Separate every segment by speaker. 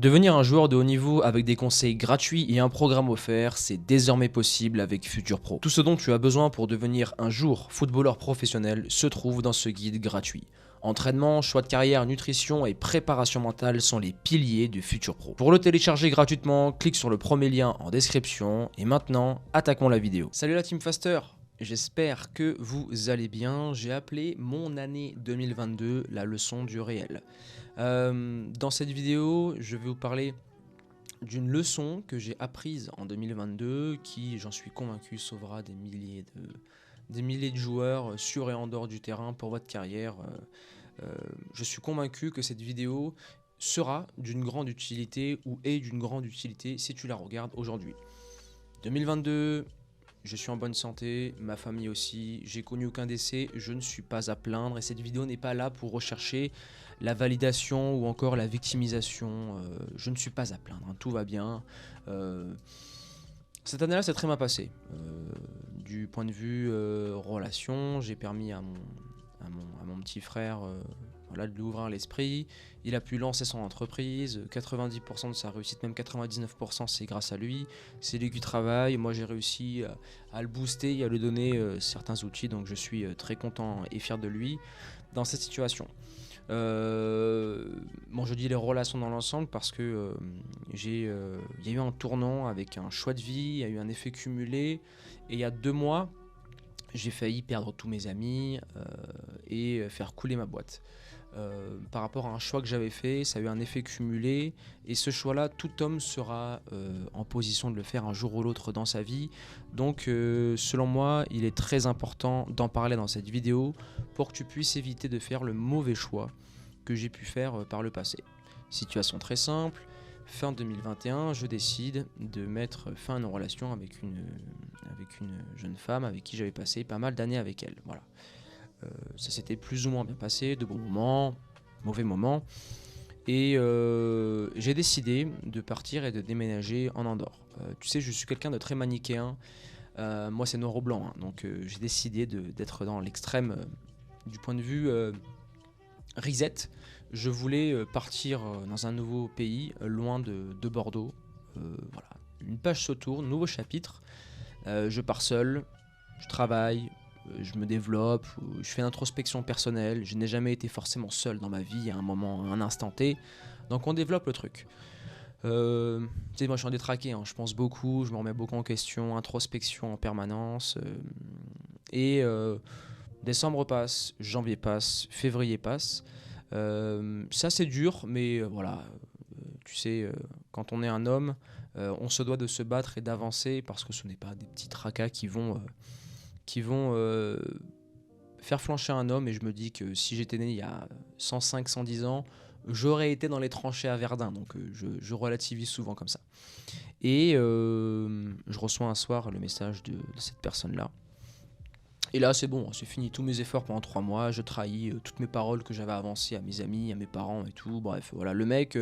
Speaker 1: Devenir un joueur de haut niveau avec des conseils gratuits et un programme offert, c'est désormais possible avec Futur Pro. Tout ce dont tu as besoin pour devenir un jour footballeur professionnel se trouve dans ce guide gratuit. Entraînement, choix de carrière, nutrition et préparation mentale sont les piliers de Futur Pro. Pour le télécharger gratuitement, clique sur le premier lien en description et maintenant, attaquons la vidéo. Salut la Team Faster, j'espère que vous allez bien. J'ai appelé mon année 2022 la leçon du réel. Dans cette vidéo, je vais vous parler d'une leçon que j'ai apprise en 2022 qui, j'en suis convaincu, sauvera des milliers de joueurs sur et en dehors du terrain pour votre carrière. Je suis convaincu que cette vidéo sera d'une grande utilité ou est d'une grande utilité si tu la regardes aujourd'hui. 2022, je suis en bonne santé, ma famille aussi, j'ai connu aucun décès, je ne suis pas à plaindre et cette vidéo n'est pas là pour rechercher la validation ou encore la victimisation. Je ne suis pas à plaindre, hein, tout va bien. Cette année-là, c'est très bien passé. Du point de vue relation, j'ai permis à mon petit frère de lui ouvrir l'esprit. Il a pu lancer son entreprise. 90% de sa réussite, même 99%, c'est grâce à lui. C'est lui qui travaille. Moi, j'ai réussi à le booster et à lui donner certains outils. Donc, je suis très content et fier de lui dans cette situation. Bon, je dis les relations dans l'ensemble parce que il y a eu un tournant avec un choix de vie, il y a eu un effet cumulé et il y a 2 mois j'ai failli perdre tous mes amis et faire couler ma boîte. Par rapport à un choix que j'avais fait, ça a eu un effet cumulé et ce choix-là, tout homme sera en position de le faire un jour ou l'autre dans sa vie. Donc selon moi, il est très important d'en parler dans cette vidéo pour que tu puisses éviter de faire le mauvais choix que j'ai pu faire par le passé. Situation très simple, fin 2021, je décide de mettre fin à une relation avec une jeune femme avec qui j'avais passé pas mal d'années avec elle. Voilà. Ça s'était plus ou moins bien passé, de bons moments, mauvais moments. Et j'ai décidé de partir et de déménager en Andorre. Tu sais, je suis quelqu'un de très manichéen. Moi, c'est noir ou blanc. Hein. Donc, j'ai décidé d'être dans l'extrême du point de vue reset. Je voulais partir dans un nouveau pays, loin de Bordeaux. Voilà. Une page se tourne, nouveau chapitre. Je pars seul, je travaille, je me développe, je fais une introspection personnelle. Je n'ai jamais été forcément seul dans ma vie à un moment, à un instant T. Donc on développe le truc. Tu sais, moi je suis un détraqué, hein. Je pense beaucoup, je me remets beaucoup en question, introspection en permanence. Décembre passe, janvier passe, février passe. Ça c'est dur, mais voilà. Tu sais, quand on est un homme, on se doit de se battre et d'avancer parce que ce n'est pas des petits tracas qui vont faire flancher un homme. Et je me dis que si j'étais né il y a 105, 110 ans, j'aurais été dans les tranchées à Verdun. Donc je relativise souvent comme ça. Et je reçois un soir le message de cette personne-là. Et là, c'est bon, c'est fini. Tous mes efforts pendant 3 mois, je trahis toutes mes paroles que j'avais avancées à mes amis, à mes parents et tout. Bref, voilà, le mec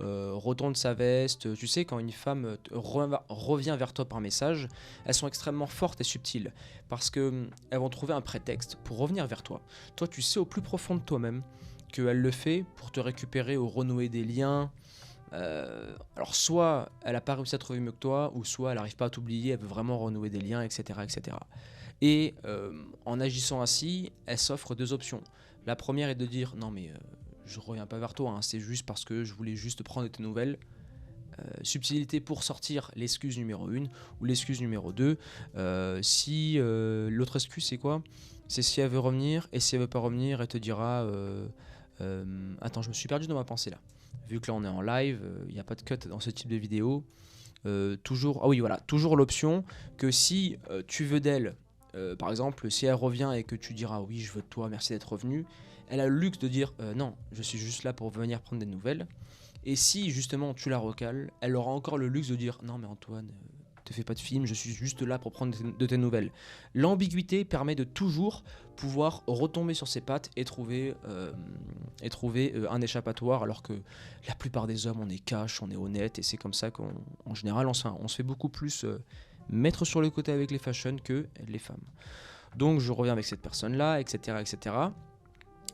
Speaker 1: retourne sa veste. Tu sais, quand une femme revient vers toi par message, elles sont extrêmement fortes et subtiles parce qu'elles vont trouver un prétexte pour revenir vers toi. Toi, tu sais au plus profond de toi-même qu'elle le fait pour te récupérer ou renouer des liens. Alors soit elle n'a pas réussi à trouver mieux que toi, ou soit elle n'arrive pas à t'oublier, elle veut vraiment renouer des liens, etc. etc. Et en agissant ainsi, elle s'offre 2 options. La première est de dire non mais je reviens pas vers toi, hein, c'est juste parce que je voulais juste prendre de tes nouvelles. Subtilité pour sortir l'excuse numéro 1 ou l'excuse numéro 2. Si l'autre excuse c'est quoi? C'est si elle veut revenir, et si elle veut pas revenir, elle te dira attends, je me suis perdu dans ma pensée là. Vu que là on est en live, il n'y a pas de cut dans ce type de vidéo. Toujours l'option que si tu veux d'elle, par exemple, si elle revient et que tu diras oui, je veux de toi, merci d'être revenu, elle a le luxe de dire non, je suis juste là pour venir prendre des nouvelles. Et si justement tu la recales, elle aura encore le luxe de dire non, mais Antoine, te fais pas de film, je suis juste là pour prendre de tes nouvelles. L'ambiguïté permet de toujours pouvoir retomber sur ses pattes et trouver un échappatoire, alors que la plupart des hommes, on est cash, on est honnête, et c'est comme ça qu'en général, on se fait beaucoup plus mettre sur le côté avec les fashion que les femmes. Donc je reviens avec cette personne-là, etc., etc.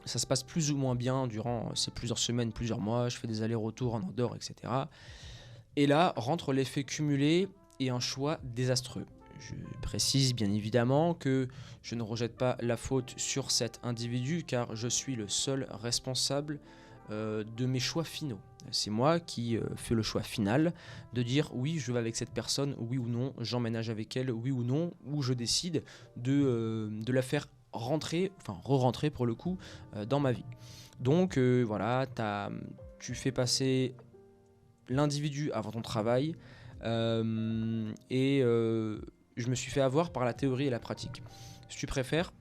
Speaker 1: Ça se passe plus ou moins bien durant ces plusieurs semaines, plusieurs mois. Je fais des allers-retours en Andorre, etc. Et là, rentre l'effet cumulé et un choix désastreux. Je précise bien évidemment que je ne rejette pas la faute sur cet individu car je suis le seul responsable de mes choix finaux. C'est moi qui fais le choix final de dire oui, je vais avec cette personne, oui ou non, j'emménage avec elle, oui ou non, ou je décide de la faire rentrer, enfin re-rentrer pour le coup, dans ma vie. Donc voilà, tu fais passer l'individu avant ton travail et je me suis fait avoir par la théorie et la pratique. Si tu préfères,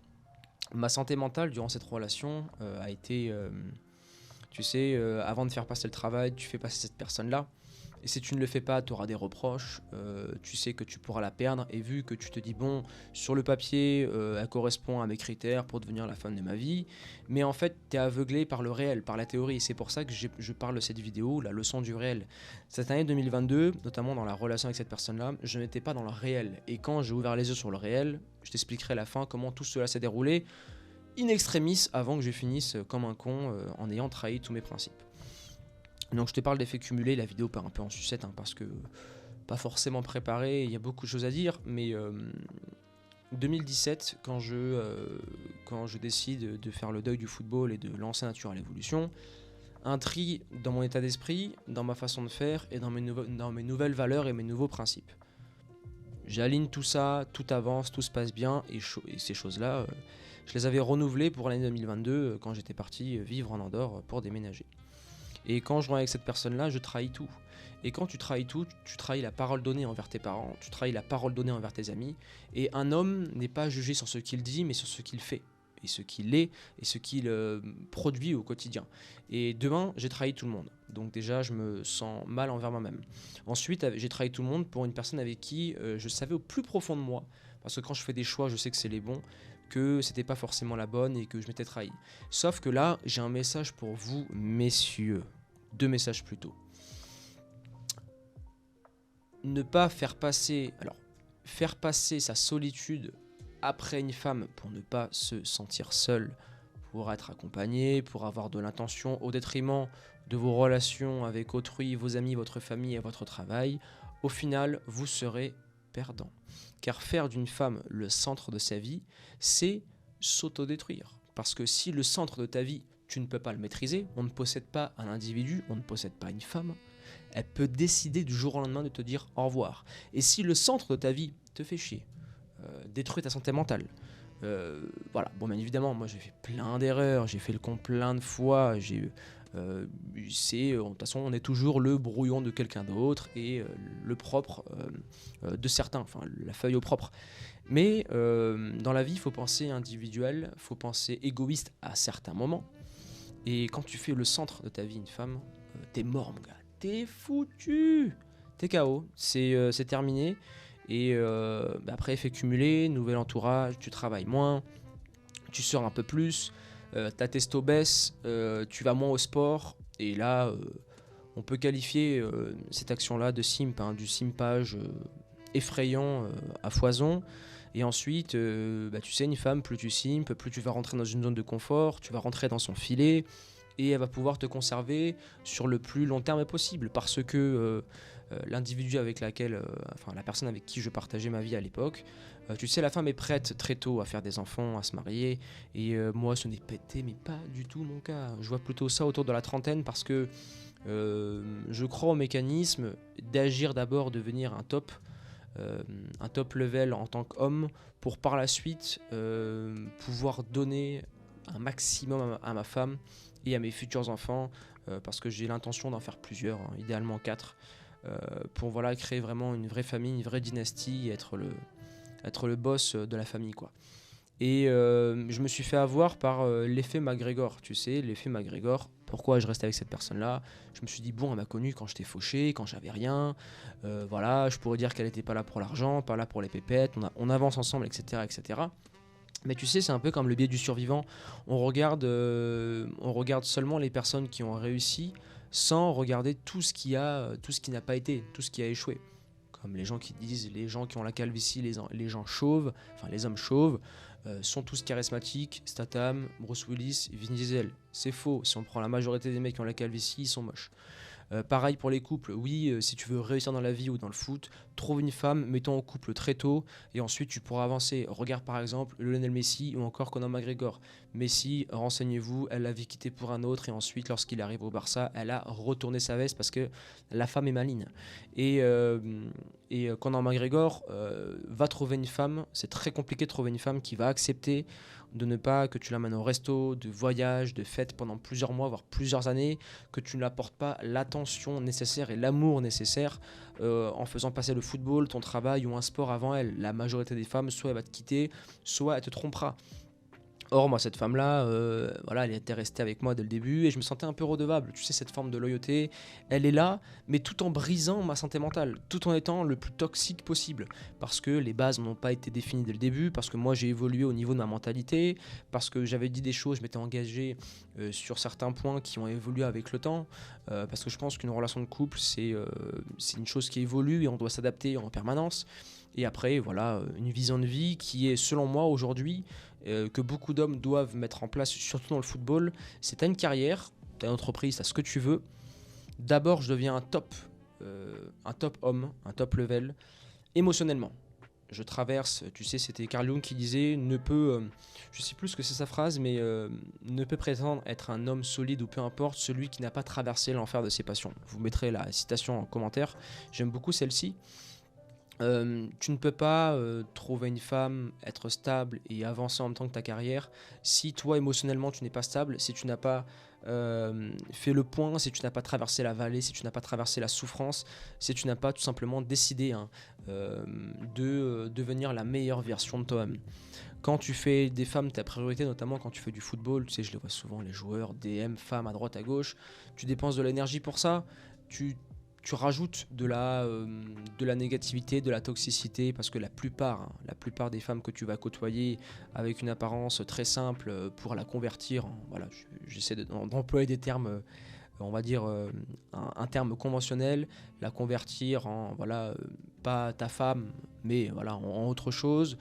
Speaker 1: ma santé mentale durant cette relation a été, tu sais, avant de faire passer le travail, tu fais passer cette personne-là. Et si tu ne le fais pas, tu auras des reproches, tu sais que tu pourras la perdre, et vu que tu te dis, bon, sur le papier, elle correspond à mes critères pour devenir la femme de ma vie, mais en fait, tu es aveuglé par le réel, par la théorie, et c'est pour ça que je parle de cette vidéo, la leçon du réel. Cette année 2022, notamment dans la relation avec cette personne-là, je n'étais pas dans le réel, et quand j'ai ouvert les yeux sur le réel, je t'expliquerai à la fin comment tout cela s'est déroulé, in extremis, avant que je finisse comme un con en ayant trahi tous mes principes. Donc je te parle d'effets cumulés, la vidéo part un peu en sucette parce que pas forcément préparé, il y a beaucoup de choses à dire, mais 2017, quand je décide de faire le deuil du football et de lancer Nature à l'évolution, un tri dans mon état d'esprit, dans ma façon de faire et dans mes nouvelles valeurs et mes nouveaux principes. J'aligne tout ça, tout avance, tout se passe bien et ces choses-là, je les avais renouvelées pour l'année 2022 quand j'étais parti vivre en Andorre pour déménager. Et quand je rentre avec cette personne-là, je trahis tout. Et quand tu trahis tout, tu trahis la parole donnée envers tes parents, tu trahis la parole donnée envers tes amis. Et un homme n'est pas jugé sur ce qu'il dit, mais sur ce qu'il fait. Et ce qu'il est, et ce qu'il produit au quotidien. Et demain, j'ai trahi tout le monde. Donc déjà, je me sens mal envers moi-même. Ensuite, j'ai trahi tout le monde pour une personne avec qui je savais au plus profond de moi, parce que quand je fais des choix, je sais que c'est les bons, que c'était pas forcément la bonne et que je m'étais trahi. Sauf que là, j'ai un message pour vous, messieurs. 2 messages plutôt. Ne pas faire passer... Alors, faire passer sa solitude après une femme pour ne pas se sentir seul, pour être accompagné, pour avoir de l'intention au détriment de vos relations avec autrui, vos amis, votre famille et votre travail, au final, vous serez perdant. Car faire d'une femme le centre de sa vie, c'est s'autodétruire. Parce que si le centre de ta vie, tu ne peux pas le maîtriser, on ne possède pas un individu, on ne possède pas une femme, elle peut décider du jour au lendemain de te dire au revoir. Et si le centre de ta vie te fait chier, détruit ta santé mentale, voilà, bon, bien évidemment, moi j'ai fait plein d'erreurs, j'ai fait le con plein de fois, de toute façon, on est toujours le brouillon de quelqu'un d'autre et le propre de certains, enfin la feuille au propre. Mais dans la vie, il faut penser individuel, il faut penser égoïste à certains moments. Et quand tu fais le centre de ta vie une femme, t'es mort, mon gars, t'es foutu, t'es KO, c'est terminé. Et après, effet cumulé, nouvel entourage, tu travailles moins, tu sors un peu plus, ta testo baisse, tu vas moins au sport. Et là, on peut qualifier cette action-là de simp, du simpage effrayant à foison. Et ensuite, tu sais, une femme, plus tu simpes, plus tu vas rentrer dans une zone de confort, tu vas rentrer dans son filet, et elle va pouvoir te conserver sur le plus long terme possible, parce que l'individu avec la personne avec qui je partageais ma vie à l'époque, tu sais, la femme est prête très tôt à faire des enfants, à se marier, et moi, ce n'est mais pas du tout mon cas. Je vois plutôt ça autour de la trentaine, parce que je crois au mécanisme d'agir d'abord, devenir un top level en tant qu'homme pour par la suite pouvoir donner un maximum à ma femme et à mes futurs enfants parce que j'ai l'intention d'en faire plusieurs, idéalement 4 pour voilà, créer vraiment une vraie famille, une vraie dynastie et être le boss de la famille, quoi. Et je me suis fait avoir par l'effet McGregor, tu sais, l'effet McGregor. Pourquoi je restais avec cette personne-là? Je me suis dit, bon, elle m'a connu quand j'étais fauché, quand j'avais rien. Voilà, je pourrais dire qu'elle n'était pas là pour l'argent, pas là pour les pépettes. On avance ensemble, etc., etc. Mais tu sais, c'est un peu comme le biais du survivant. On regarde seulement les personnes qui ont réussi sans regarder tout ce qui n'a pas été, tout ce qui a échoué. comme les gens qui disent les gens qui ont la calvitie, les gens chauves, enfin les hommes chauves, sont tous charismatiques. Statham, Bruce Willis, Vin Diesel. C'est faux. Si on prend la majorité des mecs qui ont la calvitie, ils sont moches. Pareil pour les couples, oui, si tu veux réussir dans la vie ou dans le foot, trouve une femme, mets-toi en couple très tôt et ensuite tu pourras avancer. Regarde par exemple Lionel Messi ou encore Conor McGregor. Messi, renseignez-vous, elle l'avait quitté pour un autre et ensuite lorsqu'il arrive au Barça, elle a retourné sa veste parce que la femme est maligne. Et Conor McGregor va trouver une femme, c'est très compliqué de trouver une femme qui va accepter de ne pas que tu l'amènes au resto, de voyage, de fête pendant plusieurs mois, voire plusieurs années, que tu ne l'apportes pas l'attention nécessaire et l'amour nécessaire en faisant passer le football, ton travail ou un sport avant elle. La majorité des femmes, soit elle va te quitter, soit elle te trompera. Or, moi, cette femme-là, voilà, elle était restée avec moi dès le début et je me sentais un peu redevable. Tu sais, cette forme de loyauté, elle est là, mais tout en brisant ma santé mentale, tout en étant le plus toxique possible. Parce que les bases n'ont pas été définies dès le début, parce que moi, j'ai évolué au niveau de ma mentalité, parce que j'avais dit des choses, je m'étais engagé sur certains points qui ont évolué avec le temps. Parce que je pense qu'une relation de couple, c'est une chose qui évolue et on doit s'adapter en permanence. Et après, voilà, une vision de vie qui est, selon moi, aujourd'hui, que beaucoup d'hommes doivent mettre en place, surtout dans le football. C'est t'as une carrière, t'as une entreprise, t'as ce que tu veux. D'abord, je deviens un top homme, un top level, émotionnellement. Je traverse, tu sais, c'était Carl Jung qui disait, je sais plus ce que c'est sa phrase, mais ne peut prétendre être un homme solide ou peu importe, celui qui n'a pas traversé l'enfer de ses passions. Vous mettrez la citation en commentaire, j'aime beaucoup celle-ci. Tu ne peux pas trouver une femme, être stable et avancer en même temps que ta carrière si toi émotionnellement tu n'es pas stable, si tu n'as pas fait le point, si tu n'as pas traversé la vallée, si tu n'as pas traversé la souffrance, si tu n'as pas tout simplement décidé de devenir la meilleure version de toi-même. Quand tu fais des femmes ta priorité, notamment quand tu fais du football, tu sais, je les vois souvent, les joueurs, DM, femmes à droite, à gauche, tu dépenses de l'énergie pour ça, tu tu rajoutes de la négativité, de la toxicité, parce que la plupart des femmes que tu vas côtoyer avec une apparence très simple pour la convertir, voilà, j'essaie d'employer des termes, on va dire un terme conventionnel, la convertir en, voilà, pas ta femme, mais voilà, en autre chose.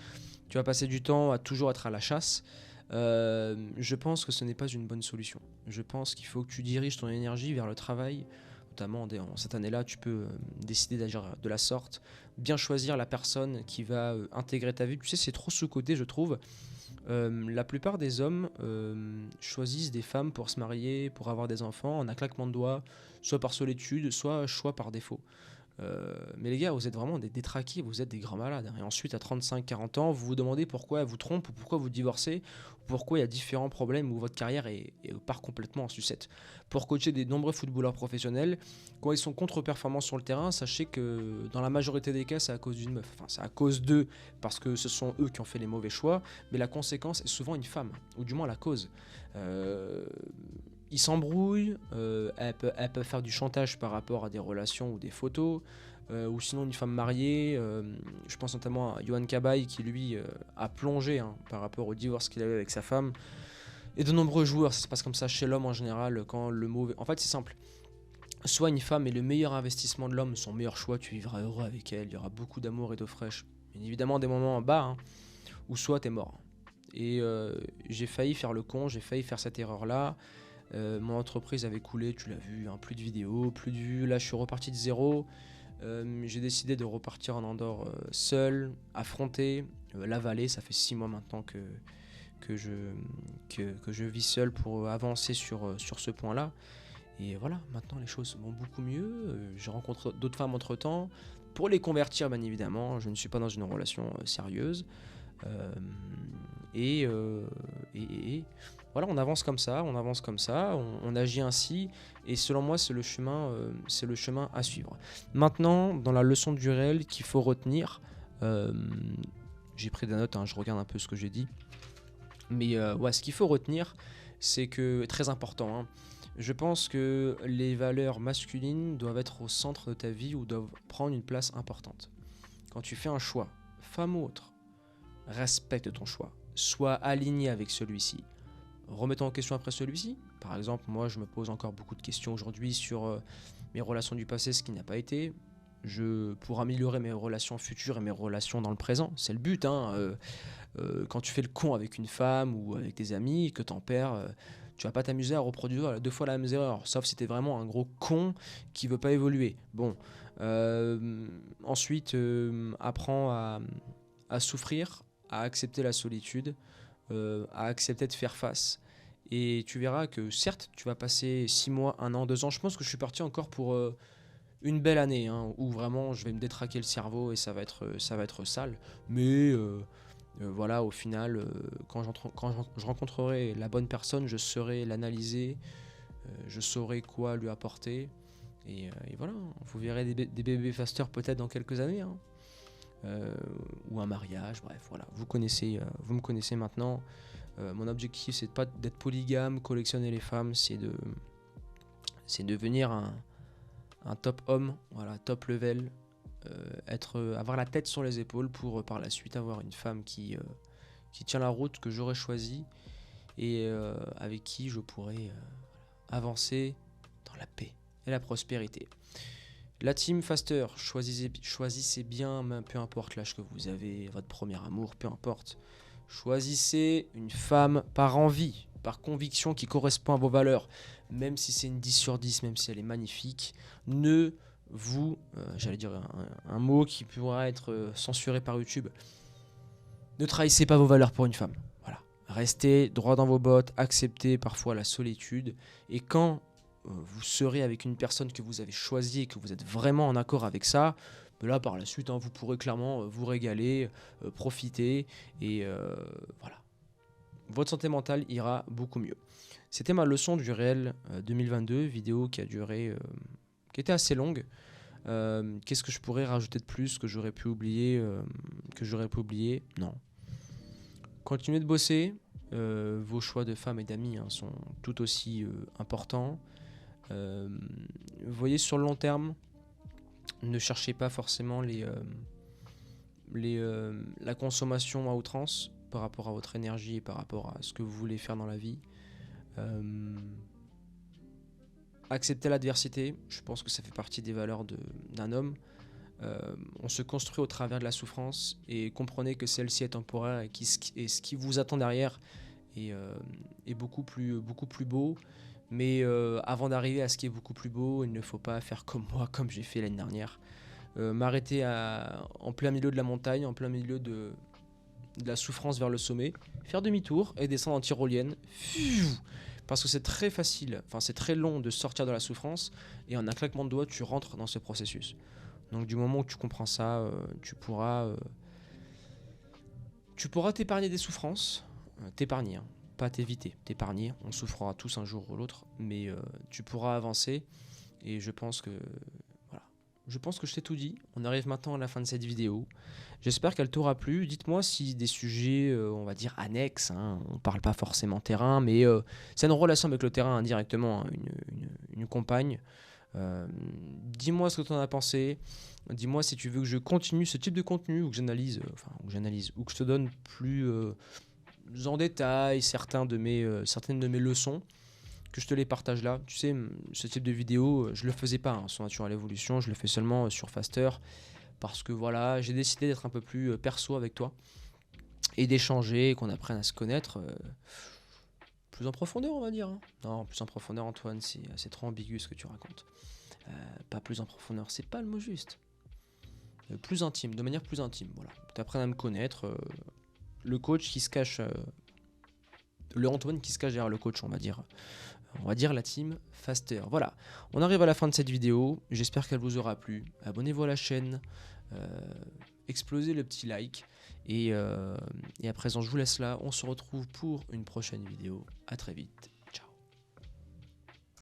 Speaker 1: Tu vas passer du temps à toujours être à la chasse. Je pense que ce n'est pas une bonne solution. Je pense qu'il faut que tu diriges ton énergie vers le travail. Notamment en cette année-là, tu peux décider d'agir de la sorte, bien choisir la personne qui va intégrer ta vie. Tu sais, c'est trop sous-coté, je trouve. La plupart des hommes choisissent des femmes pour se marier, pour avoir des enfants, en un claquement de doigts, soit par solitude, soit choix par défaut. Mais les gars, vous êtes vraiment des détraqués, vous êtes des grands malades. Et ensuite, à 35-40 ans, vous vous demandez pourquoi elle vous trompe, ou pourquoi vous divorcez, ou pourquoi il y a différents problèmes où votre carrière part complètement en sucette. Pour coacher des nombreux footballeurs professionnels, quand ils sont contre-performants sur le terrain, sachez que dans la majorité des cas, c'est à cause d'une meuf. Enfin, c'est à cause d'eux, parce que ce sont eux qui ont fait les mauvais choix, mais la conséquence est souvent une femme, ou du moins la cause. Ils s'embrouillent, elle peut faire du chantage par rapport à des relations ou des photos, ou sinon une femme mariée. Je pense notamment à Yohan Cabaye qui lui a plongé par rapport au divorce qu'il avait avec sa femme. Et de nombreux joueurs, ça se passe comme ça chez l'homme en général, quand le mauvais... En fait c'est simple, soit une femme est le meilleur investissement de l'homme, son meilleur choix, tu vivras heureux avec elle, il y aura beaucoup d'amour et d'eau fraîche. Bien évidemment des moments en bas, ou soit t'es mort. Et j'ai failli faire le con, j'ai failli faire cette erreur-là. Mon entreprise avait coulé, tu l'as vu, plus de vidéos, plus de vues. Là, je suis reparti de zéro. J'ai décidé de repartir en Andorre seul, affronter la vallée. Ça fait 6 mois maintenant que je vis seul pour avancer sur ce point-là. Et voilà, maintenant les choses vont beaucoup mieux. Je rencontre d'autres femmes entre-temps. Pour les convertir, bien évidemment, je ne suis pas dans une relation sérieuse. Et voilà, on avance comme ça, on agit ainsi, et selon moi, c'est le chemin à suivre. Maintenant, dans la leçon du réel qu'il faut retenir, j'ai pris des notes, je regarde un peu ce que j'ai dit, mais ouais, ce qu'il faut retenir, c'est que, très important, je pense que les valeurs masculines doivent être au centre de ta vie ou doivent prendre une place importante. Quand tu fais un choix, femme ou autre, respecte ton choix, sois aligné avec celui-ci. Remettons en question après celui-ci. Par exemple, moi je me pose encore beaucoup de questions aujourd'hui sur mes relations du passé, ce qui n'a pas été. pour améliorer mes relations futures et mes relations dans le présent. C'est le but, hein. Quand tu fais le con avec une femme ou avec tes amis, que t'en perds, tu vas pas t'amuser à reproduire 2 fois la même erreur, sauf si t'es vraiment un gros con qui veut pas évoluer. Bon, ensuite, apprends à souffrir, à accepter la solitude, à accepter de faire face. Et tu verras que certes, tu vas passer 6 mois, 1 an, 2 ans. Je pense que je suis parti encore pour une belle année, hein, où vraiment je vais me détraquer le cerveau et ça va être sale. Mais voilà, au final, quand je rencontrerai la bonne personne, je saurai l'analyser, je saurai quoi lui apporter. Et voilà, vous verrez des bébés fasters peut-être dans quelques années, hein. Ou un mariage, bref, voilà. Vous me connaissez maintenant. Mon objectif, c'est pas d'être polygame, collectionner les femmes, c'est devenir un top homme, voilà, top level, avoir la tête sur les épaules pour par la suite avoir une femme qui tient la route que j'aurais choisie et avec qui je pourrais avancer dans la paix et la prospérité. La team Faster, choisissez bien, peu importe l'âge que vous avez, votre premier amour, peu importe. Choisissez une femme par envie, par conviction qui correspond à vos valeurs. Même si c'est une 10 sur 10, même si elle est magnifique, j'allais dire un mot qui pourra être censuré par YouTube, ne trahissez pas vos valeurs pour une femme. Voilà. Restez droit dans vos bottes, acceptez parfois la solitude. Et quand vous serez avec une personne que vous avez choisie et que vous êtes vraiment en accord avec ça, là par la suite, hein, vous pourrez clairement vous régaler, profiter et voilà. Votre santé mentale ira beaucoup mieux. C'était ma leçon du réel 2022, vidéo qui qui était assez longue. Qu'est-ce que je pourrais rajouter de plus que j'aurais pu oublier Non. Continuez de bosser. Vos choix de femmes et d'amis, hein, sont tout aussi importants. Voyez sur le long terme. Ne cherchez pas forcément la consommation à outrance par rapport à votre énergie et par rapport à ce que vous voulez faire dans la vie. Acceptez l'adversité, je pense que ça fait partie des valeurs d'un homme. On se construit au travers de la souffrance et comprenez que celle-ci est temporaire et ce qui vous attend derrière est beaucoup plus beau. Mais avant d'arriver à ce qui est beaucoup plus beau, il ne faut pas faire comme moi, comme j'ai fait l'année dernière. M'arrêter en plein milieu de la montagne, en plein milieu de la souffrance vers le sommet, faire demi-tour et descendre en tyrolienne. Parce que c'est très facile, c'est très long de sortir de la souffrance et en un claquement de doigts, tu rentres dans ce processus. Donc du moment où tu comprends ça, tu pourras t'épargner des souffrances, t'épargner, hein, pas t'éviter, t'épargner. On souffrira tous un jour ou l'autre, mais tu pourras avancer. Et je pense que je t'ai tout dit. On arrive maintenant à la fin de cette vidéo. J'espère qu'elle t'aura plu. Dites-moi si des sujets, on va dire annexes, hein, on parle pas forcément terrain, mais c'est une relation avec le terrain indirectement, hein, une compagne. Dis-moi ce que tu en as pensé. Dis-moi si tu veux que je continue ce type de contenu ou que j'analyse, ou que je te donne plus en détail certaines de mes leçons, que je te les partage là. Tu sais, ce type de vidéo, je le faisais pas, hein, sur Natural Evolution, je le fais seulement sur Faster, parce que voilà, j'ai décidé d'être un peu plus perso avec toi, et d'échanger, qu'on apprenne à se connaître plus en profondeur, on va dire, hein. Non, plus en profondeur, Antoine, c'est trop ambigu ce que tu racontes. Pas plus en profondeur, c'est pas le mot juste. Plus intime, de manière plus intime, voilà. T'apprennes à me connaître, le coach qui se cache... le Antoine qui se cache derrière le coach, on va dire la team Faster. Voilà, on arrive à la fin de cette vidéo, j'espère qu'elle vous aura plu. Abonnez-vous à la chaîne, explosez le petit like, et à présent je vous laisse là, on se retrouve pour une prochaine vidéo. À très vite.